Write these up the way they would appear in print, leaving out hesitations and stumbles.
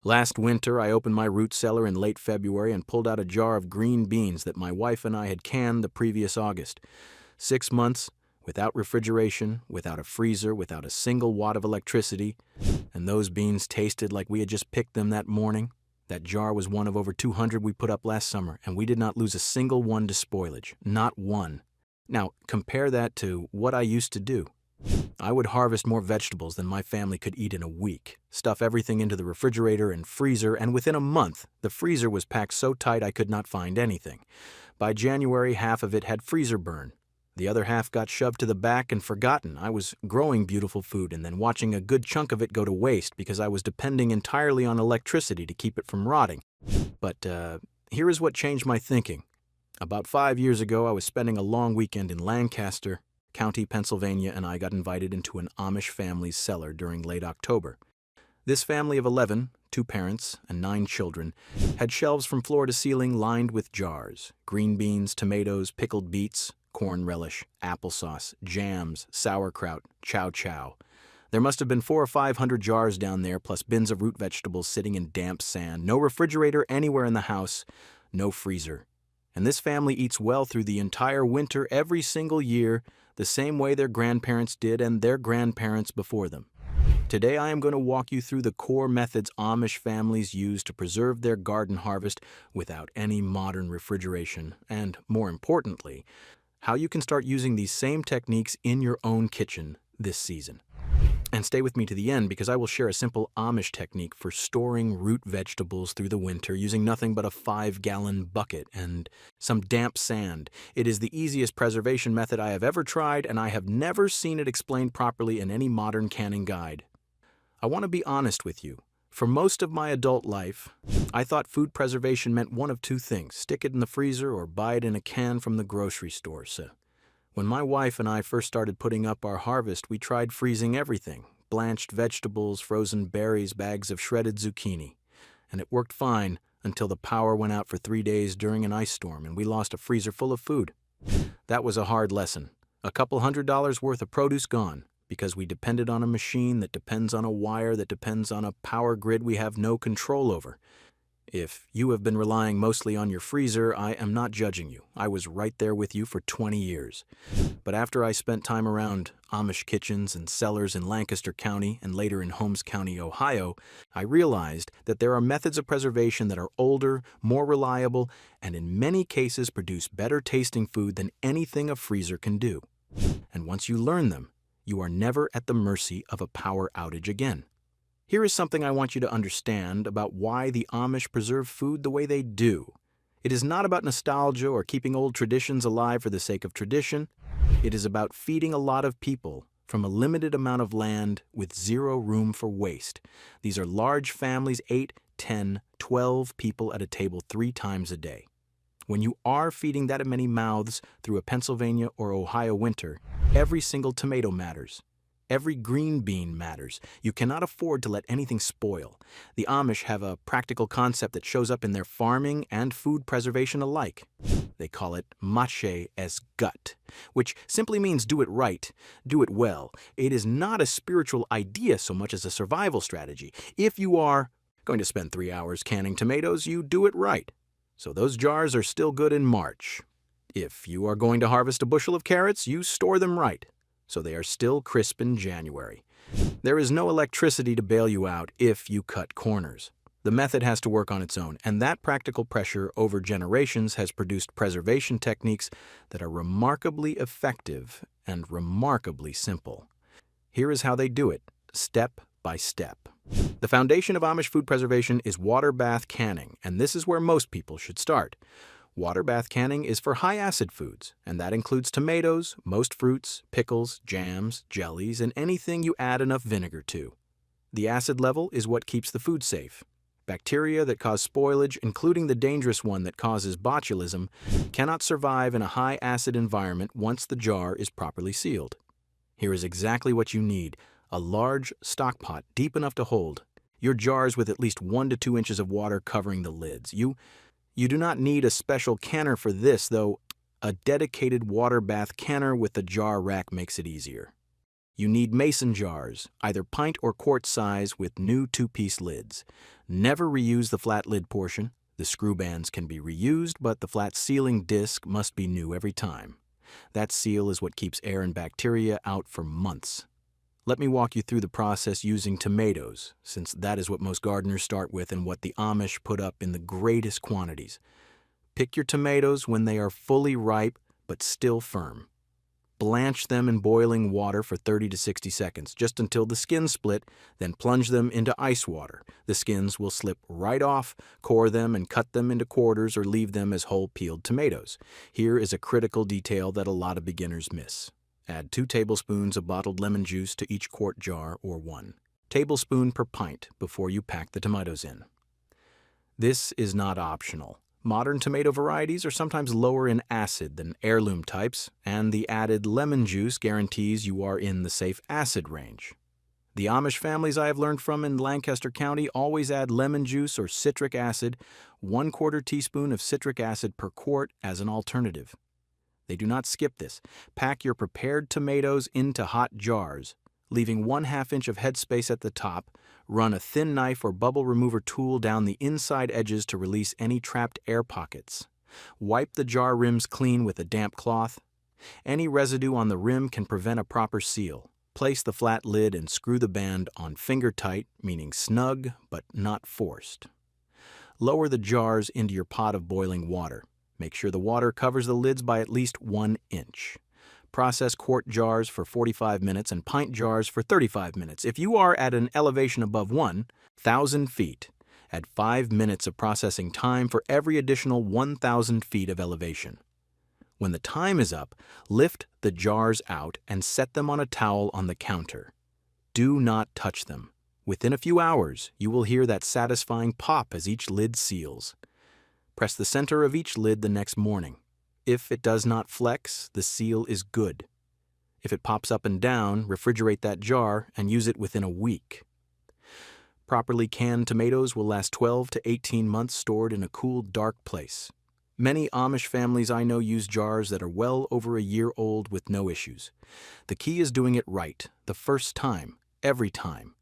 Last winter, I opened my root cellar in late February and pulled out a jar of green beans that my wife and I had canned the previous August. 6 months, without refrigeration, without a freezer, without a single watt of electricity, and those beans tasted like we had just picked them that morning. That jar was one of over 200 we put up last summer, and we did not lose a single one to spoilage. Not one. Now, compare that to what I used to do. I would harvest more vegetables than my family could eat in a week, stuff everything into the refrigerator and freezer, and within a month, the freezer was packed so tight I could not find anything. By January, half of it had freezer burn. The other half got shoved to the back and forgotten. I was growing beautiful food and then watching a good chunk of it go to waste because I was depending entirely on electricity to keep it from rotting. But here is what changed my thinking. About 5 years ago, I was spending a long weekend in Lancaster County, Pennsylvania, and I got invited into an Amish family's cellar during late October. This family of 11, 2 parents, and 9 children, had shelves from floor to ceiling lined with jars: green beans, tomatoes, pickled beets, corn relish, applesauce, jams, sauerkraut, chow chow. There must have been 400 or 500 jars down there, plus bins of root vegetables sitting in damp sand, no refrigerator anywhere in the house, no freezer. And this family eats well through the entire winter every single year, the same way their grandparents did and their grandparents before them. Today I am going to walk you through the core methods Amish families use to preserve their garden harvest without any modern refrigeration, and, more importantly, how you can start using these same techniques in your own kitchen this season. And stay with me to the end because I will share a simple Amish technique for storing root vegetables through the winter using nothing but a 5-gallon bucket and some damp sand. It is the easiest preservation method I have ever tried, and I have never seen it explained properly in any modern canning guide. I want to be honest with you. For most of my adult life, I thought food preservation meant one of two things: stick it in the freezer or buy it in a can from the grocery store. So when my wife and I first started putting up our harvest, we tried freezing everything: blanched vegetables, frozen berries, bags of shredded zucchini. And it worked fine until the power went out for 3 days during an ice storm and we lost a freezer full of food. That was a hard lesson. A couple $100 worth of produce gone because we depended on a machine that depends on a wire that depends on a power grid we have no control over. If you have been relying mostly on your freezer, I am not judging you. I was right there with you for 20 years. But after I spent time around Amish kitchens and cellars in Lancaster County and later in Holmes County, Ohio, I realized that there are methods of preservation that are older, more reliable, and in many cases produce better tasting food than anything a freezer can do. And once you learn them, you are never at the mercy of a power outage again. Here is something I want you to understand about why the Amish preserve food the way they do. It is not about nostalgia or keeping old traditions alive for the sake of tradition. It is about feeding a lot of people from a limited amount of land with zero room for waste. These are large families, 8, 10, 12 people at a table 3 times a day. When you are feeding that many mouths through a Pennsylvania or Ohio winter, every single tomato matters. Every green bean matters. You cannot afford to let anything spoil. The Amish have a practical concept that shows up in their farming and food preservation alike. They call it mache es gut, which simply means do it right, do it well. It is not a spiritual idea so much as a survival strategy. If you are going to spend 3 hours canning tomatoes, you do it right. So those jars are still good in March. If you are going to harvest a bushel of carrots, you store them right, so they are still crisp in January. There is no electricity to bail you out if you cut corners. The method has to work on its own, and that practical pressure over generations has produced preservation techniques that are remarkably effective and remarkably simple. Here is how they do it, step by step. The foundation of Amish food preservation is water bath canning, and this is where most people should start. Water bath canning is for high-acid foods, and that includes tomatoes, most fruits, pickles, jams, jellies, and anything you add enough vinegar to. The acid level is what keeps the food safe. Bacteria that cause spoilage, including the dangerous one that causes botulism, cannot survive in a high-acid environment once the jar is properly sealed. Here is exactly what you need: a large stock pot deep enough to hold your jars with at least 1 to 2 inches of water covering the lids. You do not need a special canner for this, though a dedicated water bath canner with a jar rack makes it easier. You need mason jars, either pint or quart size, with new 2-piece lids. Never reuse the flat lid portion. The screw bands can be reused, but the flat sealing disc must be new every time. That seal is what keeps air and bacteria out for months. Let me walk you through the process using tomatoes, since that is what most gardeners start with and what the Amish put up in the greatest quantities. Pick your tomatoes when they are fully ripe but still firm. Blanch them in boiling water for 30 to 60 seconds, just until the skins split, then plunge them into ice water. The skins will slip right off. Core them and cut them into quarters or leave them as whole peeled tomatoes. Here is a critical detail that a lot of beginners miss. Add 2 tablespoons of bottled lemon juice to each quart jar, or 1 tablespoon per pint, before you pack the tomatoes in. This is not optional. Modern tomato varieties are sometimes lower in acid than heirloom types, and the added lemon juice guarantees you are in the safe acid range. The Amish families I have learned from in Lancaster County always add lemon juice or citric acid, 1/4 teaspoon of citric acid per quart, as an alternative. They do not skip this. Pack your prepared tomatoes into hot jars, leaving 1/2 inch of headspace at the top. Run a thin knife or bubble remover tool down the inside edges to release any trapped air pockets. Wipe the jar rims clean with a damp cloth. Any residue on the rim can prevent a proper seal. Place the flat lid and screw the band on finger tight, meaning snug but not forced. Lower the jars into your pot of boiling water. Make sure the water covers the lids by at least 1 inch. Process quart jars for 45 minutes and pint jars for 35 minutes. If you are at an elevation above 1,000 feet, add 5 minutes of processing time for every additional 1,000 feet of elevation. When the time is up, lift the jars out and set them on a towel on the counter. Do not touch them. Within a few hours, you will hear that satisfying pop as each lid seals. Press the center of each lid the next morning. If it does not flex, the seal is good. If it pops up and down, refrigerate that jar and use it within a week. Properly canned tomatoes will last 12 to 18 months stored in a cool, dark place. Many Amish families I know use jars that are well over a year old with no issues. The key is doing it right, the first time, every time.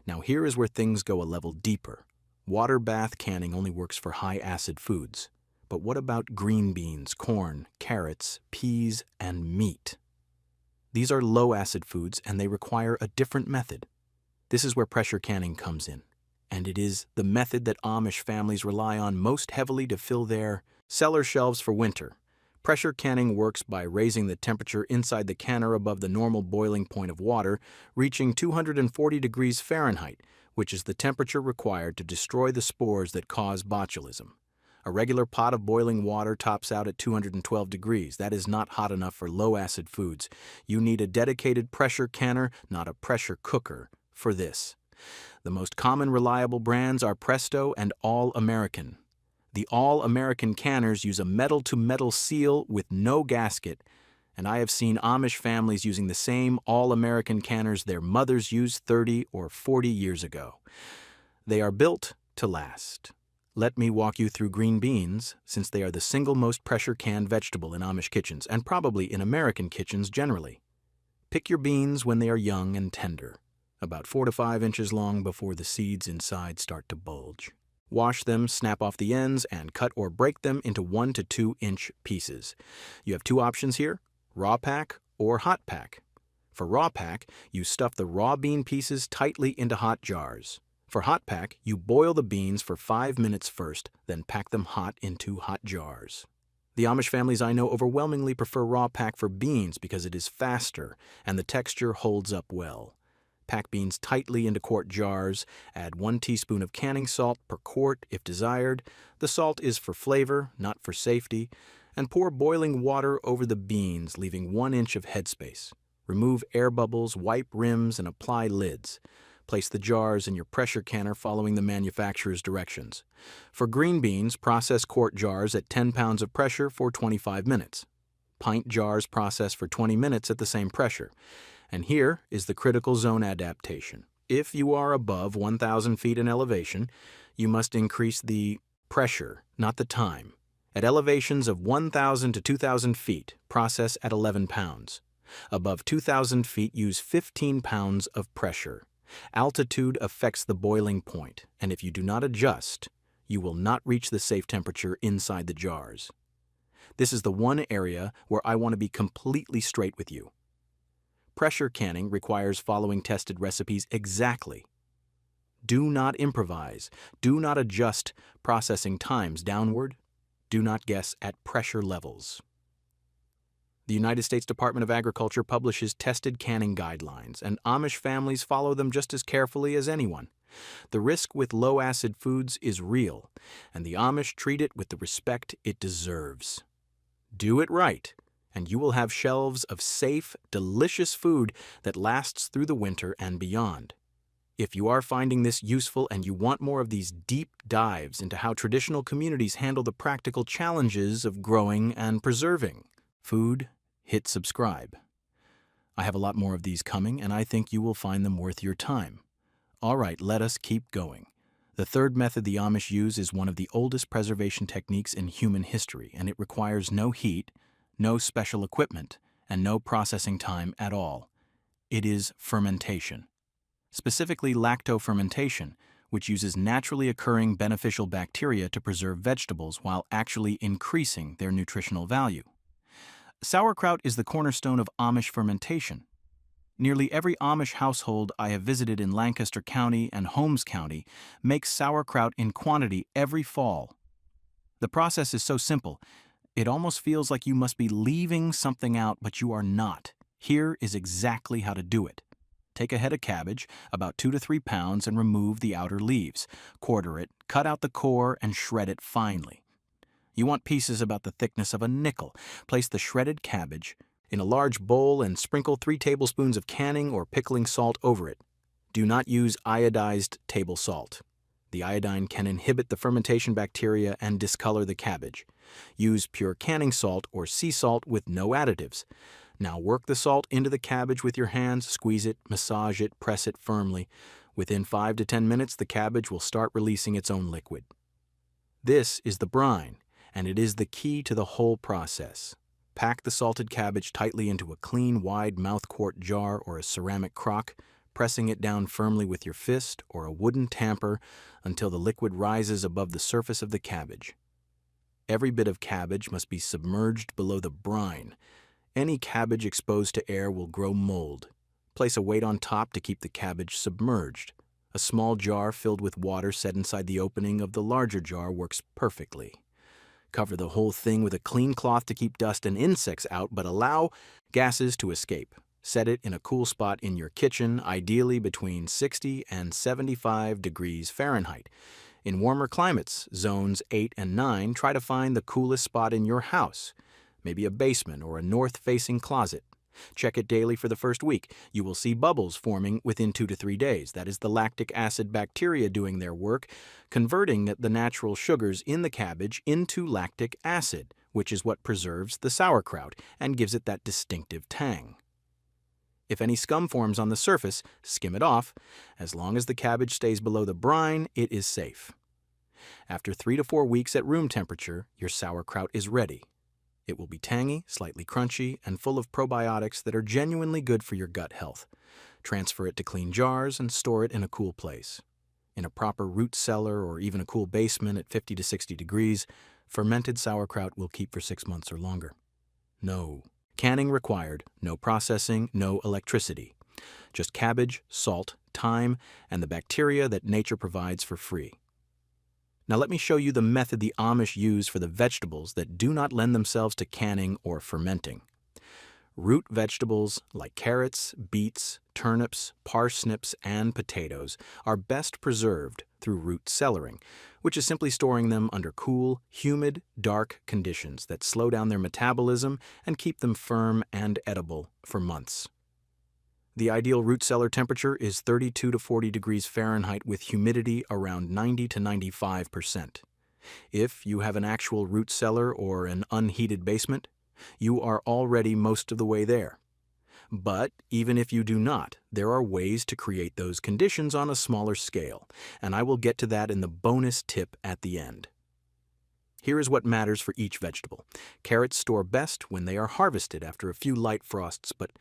Now here is where things go a level deeper. Water bath canning only works for high-acid foods. But what about green beans, corn, carrots, peas, and meat? These are low-acid foods, and they require a different method. This is where pressure canning comes in, and it is the method that Amish families rely on most heavily to fill their cellar shelves for winter. Pressure canning works by raising the temperature inside the canner above the normal boiling point of water, reaching 240 degrees Fahrenheit, which is the temperature required to destroy the spores that cause botulism. A regular pot of boiling water tops out at 212 degrees. That is not hot enough for low-acid foods. You need a dedicated pressure canner, not a pressure cooker, for this. The most common reliable brands are Presto and All-American. The All-American canners use a metal-to-metal seal with no gasket, and I have seen Amish families using the same All-American canners their mothers used 30 or 40 years ago. They are built to last. Let me walk you through green beans, since they are the single most pressure-canned vegetable in Amish kitchens, and probably in American kitchens generally. Pick your beans when they are young and tender, about 4 to 5 inches long before the seeds inside start to bulge. Wash them, snap off the ends, and cut or break them into 1 to 2 inch pieces. You have 2 options here, raw pack or hot pack. For raw pack, you stuff the raw bean pieces tightly into hot jars. For hot pack, you boil the beans for 5 minutes first, then pack them hot into hot jars. The Amish families I know overwhelmingly prefer raw pack for beans because it is faster and the texture holds up well. Pack beans tightly into quart jars, add 1 teaspoon of canning salt per quart if desired. The salt is for flavor, not for safety, and pour boiling water over the beans, leaving 1 inch of headspace. Remove air bubbles, wipe rims, and apply lids. Place the jars in your pressure canner following the manufacturer's directions. For green beans, process quart jars at 10 pounds of pressure for 25 minutes. Pint jars process for 20 minutes at the same pressure. And here is the critical zone adaptation. If you are above 1,000 feet in elevation, you must increase the pressure, not the time. At elevations of 1,000 to 2,000 feet, process at 11 pounds. Above 2,000 feet, use 15 pounds of pressure. Altitude affects the boiling point, and if you do not adjust, you will not reach the safe temperature inside the jars. This is the one area where I want to be completely straight with you. Pressure canning requires following tested recipes exactly. Do not improvise. Do not adjust processing times downward. Do not guess at pressure levels. The United States Department of Agriculture publishes tested canning guidelines, and Amish families follow them just as carefully as anyone. The risk with low-acid foods is real, and the Amish treat it with the respect it deserves. Do it right, and you will have shelves of safe, delicious food that lasts through the winter and beyond. If you are finding this useful and you want more of these deep dives into how traditional communities handle the practical challenges of growing and preserving food, hit subscribe. I have a lot more of these coming, and I think you will find them worth your time. All right, let us keep going. The third method the Amish use is one of the oldest preservation techniques in human history, and it requires no heat, no special equipment, and no processing time at all. It is fermentation. Specifically lacto-fermentation, which uses naturally occurring beneficial bacteria to preserve vegetables while actually increasing their nutritional value. Sauerkraut is the cornerstone of Amish fermentation. Nearly every Amish household I have visited in Lancaster County and Holmes County makes sauerkraut in quantity every fall. The process is so simple, it almost feels like you must be leaving something out, but you are not. Here is exactly how to do it. Take a head of cabbage, about 2 to 3 pounds, and remove the outer leaves. Quarter it, cut out the core, and shred it finely. You want pieces about the thickness of a nickel. Place the shredded cabbage in a large bowl and sprinkle 3 tablespoons of canning or pickling salt over it. Do not use iodized table salt. The iodine can inhibit the fermentation bacteria and discolor the cabbage. Use pure canning salt or sea salt with no additives. Now work the salt into the cabbage with your hands, squeeze it, massage it, press it firmly. Within 5 to 10 minutes, the cabbage will start releasing its own liquid. This is the brine, and it is the key to the whole process. Pack the salted cabbage tightly into a clean, wide mouth-quart jar or a ceramic crock, pressing it down firmly with your fist or a wooden tamper until the liquid rises above the surface of the cabbage. Every bit of cabbage must be submerged below the brine. Any cabbage exposed to air will grow mold. Place a weight on top to keep the cabbage submerged. A small jar filled with water set inside the opening of the larger jar works perfectly. Cover the whole thing with a clean cloth to keep dust and insects out, but allow gases to escape. Set it in a cool spot in your kitchen, ideally between 60 and 75 degrees Fahrenheit. In warmer climates, zones 8 and 9, try to find the coolest spot in your house, maybe a basement or a north-facing closet. Check it daily for the first week. You will see bubbles forming within 2 to 3 days. That is the lactic acid bacteria doing their work, converting the natural sugars in the cabbage into lactic acid, which is what preserves the sauerkraut and gives it that distinctive tang. If any scum forms on the surface, skim it off. As long as the cabbage stays below the brine, it is safe. After 3 to 4 weeks at room temperature, your sauerkraut is ready. It will be tangy, slightly crunchy, and full of probiotics that are genuinely good for your gut health. Transfer it to clean jars and store it in a cool place. In a proper root cellar or even a cool basement at 50 to 60 degrees, fermented sauerkraut will keep for 6 months or longer. No canning required, no processing, no electricity. Just cabbage, salt, thyme, and the bacteria that nature provides for free. Now let me show you the method the Amish use for the vegetables that do not lend themselves to canning or fermenting. Root vegetables like carrots, beets, turnips, parsnips, and potatoes are best preserved through root cellaring, which is simply storing them under cool, humid, dark conditions that slow down their metabolism and keep them firm and edible for months. The ideal root cellar temperature is 32 to 40 degrees Fahrenheit with humidity around 90 to 95%. If you have an actual root cellar or an unheated basement, you are already most of the way there. But even if you do not, there are ways to create those conditions on a smaller scale, and I will get to that in the bonus tip at the end. Here is what matters for each vegetable. Carrots store best when they are harvested after a few light frosts, but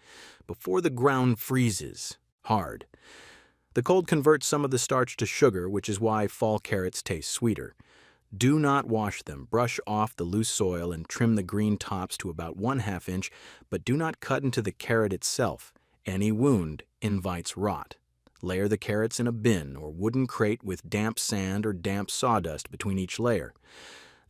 before the ground freezes hard. The cold converts some of the starch to sugar, which is why fall carrots taste sweeter. Do not wash them. Brush off the loose soil and trim the green tops to about 1/2 inch, but do not cut into the carrot itself. Any wound invites rot. Layer the carrots in a bin or wooden crate with damp sand or damp sawdust between each layer.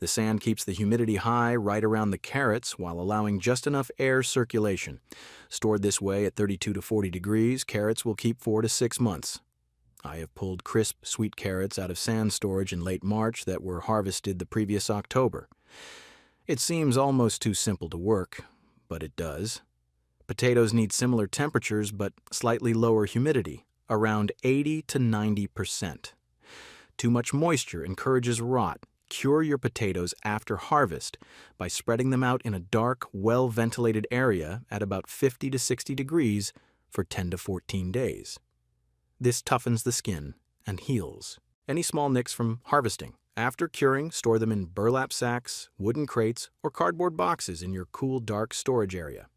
The sand keeps the humidity high right around the carrots while allowing just enough air circulation. Stored this way at 32 to 40 degrees, carrots will keep 4 to 6 months. I have pulled crisp, sweet carrots out of sand storage in late March that were harvested the previous October. It seems almost too simple to work, but it does. Potatoes need similar temperatures but slightly lower humidity, around 80 to 90%. Too much moisture encourages rot. Cure your potatoes after harvest by spreading them out in a dark, well-ventilated area at about 50 to 60 degrees for 10 to 14 days. This toughens the skin and heals any small nicks from harvesting. After curing, store them in burlap sacks, wooden crates, or cardboard boxes in your cool, dark storage area.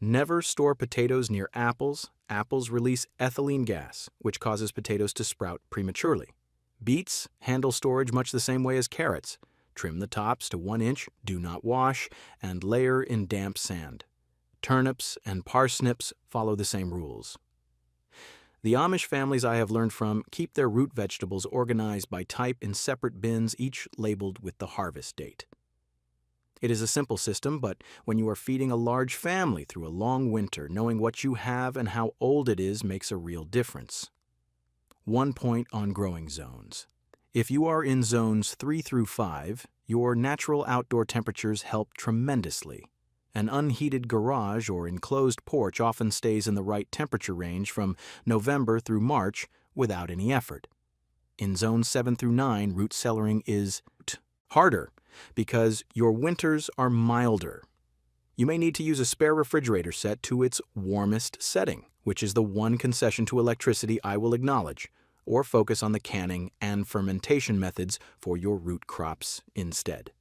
Never store potatoes near apples. Apples release ethylene gas, which causes potatoes to sprout prematurely. Beets handle storage much the same way as carrots. Trim the tops to 1 inch, do not wash, and layer in damp sand. Turnips and parsnips follow the same rules. The Amish families I have learned from keep their root vegetables organized by type in separate bins, each labeled with the harvest date. It is a simple system, but when you are feeding a large family through a long winter, knowing what you have and how old it is makes a real difference. 1 point on growing zones. If you are in zones 3 through 5, your natural outdoor temperatures help tremendously. An unheated garage or enclosed porch often stays in the right temperature range from November through March without any effort. In zones 7 through 9, root cellaring is harder because your winters are milder. You may need to use a spare refrigerator set to its warmest setting, which is the one concession to electricity I will acknowledge, or focus on the canning and fermentation methods for your root crops instead.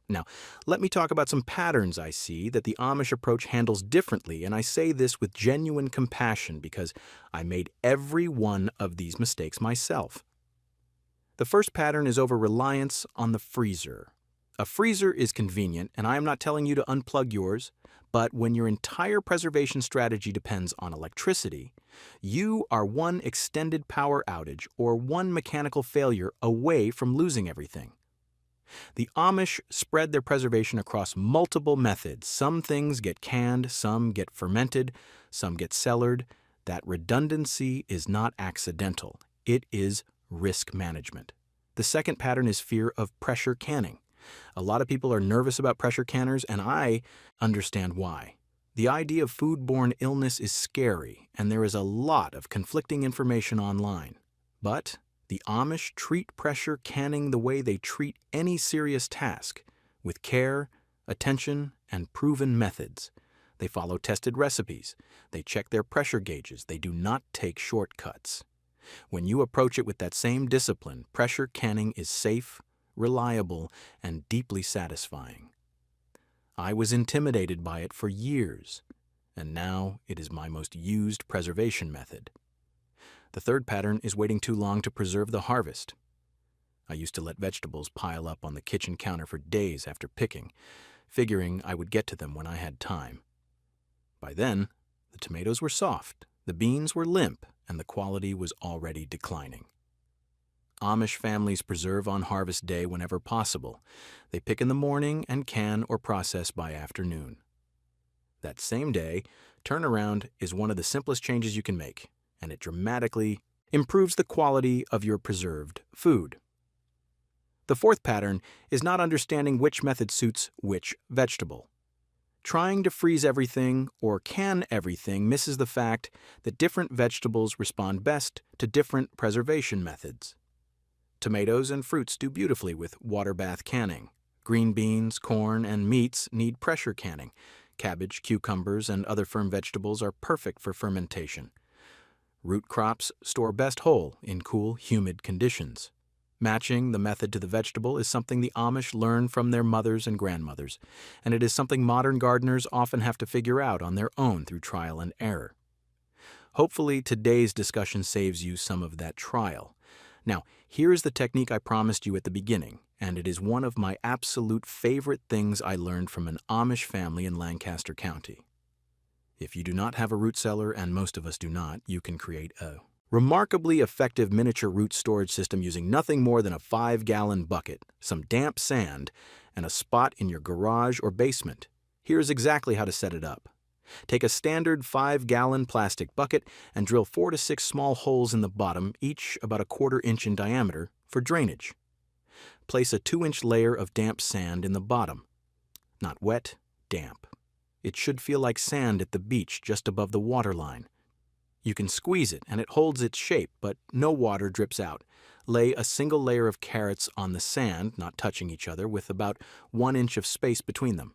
Now, let me talk about some patterns I see that the Amish approach handles differently, and I say this with genuine compassion because I made every one of these mistakes myself. The first pattern is over-reliance on the freezer. A freezer is convenient, and I am not telling you to unplug yours, but when your entire preservation strategy depends on electricity, you are one extended power outage or one mechanical failure away from losing everything. The Amish spread their preservation across multiple methods. Some things get canned, some get fermented, some get cellared. That redundancy is not accidental. It is risk management. The second pattern is fear of pressure canning. A lot of people are nervous about pressure canners, and I understand why. The idea of foodborne illness is scary, and there is a lot of conflicting information online. But the Amish treat pressure canning the way they treat any serious task, with care, attention, and proven methods. They follow tested recipes. They check their pressure gauges. They do not take shortcuts. When you approach it with that same discipline, pressure canning is safe, reliable, and deeply satisfying. I was intimidated by it for years, and now it is my most used preservation method. The third pattern is waiting too long to preserve the harvest. I used to let vegetables pile up on the kitchen counter for days after picking, figuring I would get to them when I had time. By then, the tomatoes were soft, the beans were limp, and the quality was already declining. Amish families preserve on harvest day whenever possible. They pick in the morning and can or process by afternoon. That same day, turnaround is one of the simplest changes you can make, and it dramatically improves the quality of your preserved food. The fourth pattern is not understanding which method suits which vegetable. Trying to freeze everything or can everything misses the fact that different vegetables respond best to different preservation methods. Tomatoes and fruits do beautifully with water bath canning. Green beans, corn, and meats need pressure canning. Cabbage, cucumbers, and other firm vegetables are perfect for fermentation. Root crops store best whole in cool, humid conditions. Matching the method to the vegetable is something the Amish learn from their mothers and grandmothers, and it is something modern gardeners often have to figure out on their own through trial and error. Hopefully, today's discussion saves you some of that trial. Now, here's the technique I promised you at the beginning, and it is one of my absolute favorite things I learned from an Amish family in Lancaster County. If you do not have a root cellar, and most of us do not, you can create a remarkably effective miniature root storage system using nothing more than a 5-gallon bucket, some damp sand, and a spot in your garage or basement. Here's exactly how to set it up. Take a standard 5-gallon plastic bucket and drill 4 to 6 small holes in the bottom, each about a 1/4 inch in diameter, for drainage. Place a 2-inch layer of damp sand in the bottom. Not wet, damp. It should feel like sand at the beach just above the water line. You can squeeze it and it holds its shape, but no water drips out. Lay a single layer of carrots on the sand, not touching each other, with about 1 inch of space between them.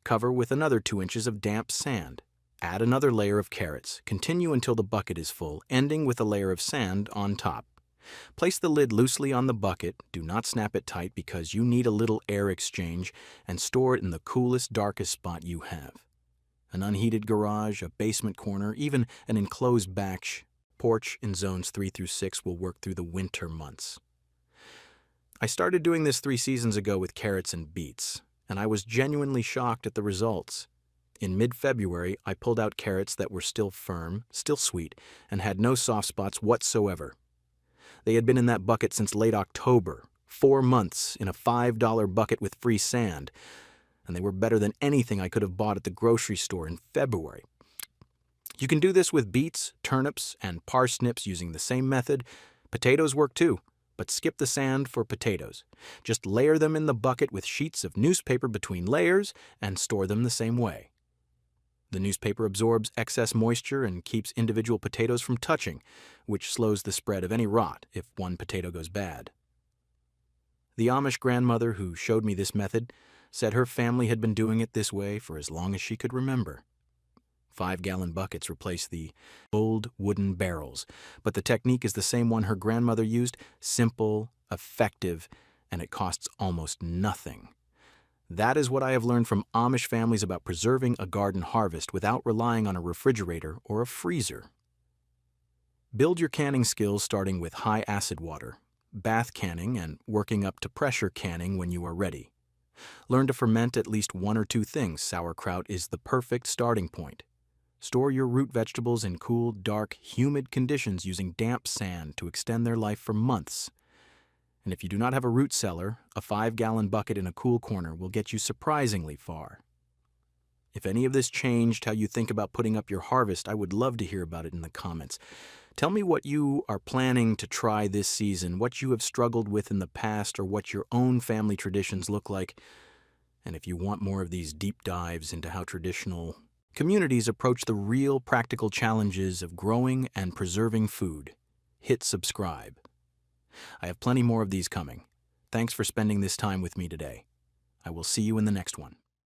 Cover with another 2 inches of damp sand. Add another layer of carrots. Continue until the bucket is full, ending with a layer of sand on top. Place the lid loosely on the bucket. Do not snap it tight because you need a little air exchange, and store it in the coolest, darkest spot you have. An unheated garage, a basement corner, even an enclosed back porch in zones 3 through 6 will work through the winter months. I started doing this 3 seasons ago with carrots and beets, and I was genuinely shocked at the results. In mid-February, I pulled out carrots that were still firm, still sweet, and had no soft spots whatsoever. They had been in that bucket since late October, 4 months in a $5 bucket with free sand, and they were better than anything I could have bought at the grocery store in February. You can do this with beets, turnips, and parsnips using the same method. Potatoes work too, but skip the sand for potatoes. Just layer them in the bucket with sheets of newspaper between layers and store them the same way. The newspaper absorbs excess moisture and keeps individual potatoes from touching, which slows the spread of any rot if one potato goes bad. The Amish grandmother who showed me this method said her family had been doing it this way for as long as she could remember. 5-gallon buckets replace the old wooden barrels, but the technique is the same one her grandmother used: simple, effective, and it costs almost nothing. That is what I have learned from Amish families about preserving a garden harvest without relying on a refrigerator or a freezer. Build your canning skills starting with high acid water, bath canning, and working up to pressure canning when you are ready. Learn to ferment at least 1 or 2 things. Sauerkraut is the perfect starting point. Store your root vegetables in cool, dark, humid conditions using damp sand to extend their life for months. And if you do not have a root cellar, a 5-gallon bucket in a cool corner will get you surprisingly far. If any of this changed how you think about putting up your harvest, I would love to hear about it in the comments. Tell me what you are planning to try this season, what you have struggled with in the past, or what your own family traditions look like. And if you want more of these deep dives into how traditional communities approach the real practical challenges of growing and preserving food, hit subscribe. I have plenty more of these coming. Thanks for spending this time with me today. I will see you in the next one.